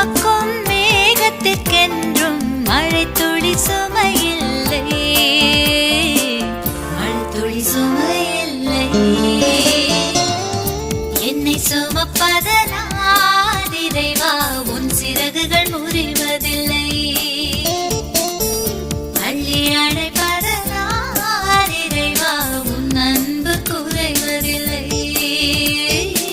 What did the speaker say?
சுமக்கும் மேகத்திற்கென்றும் மழை துளி சுமையில்லை, மழை துளி சுமையில்லை. என்னை சுமப்பதனால் இறைவா உன் சிறகுகள் முறிவதில்லை.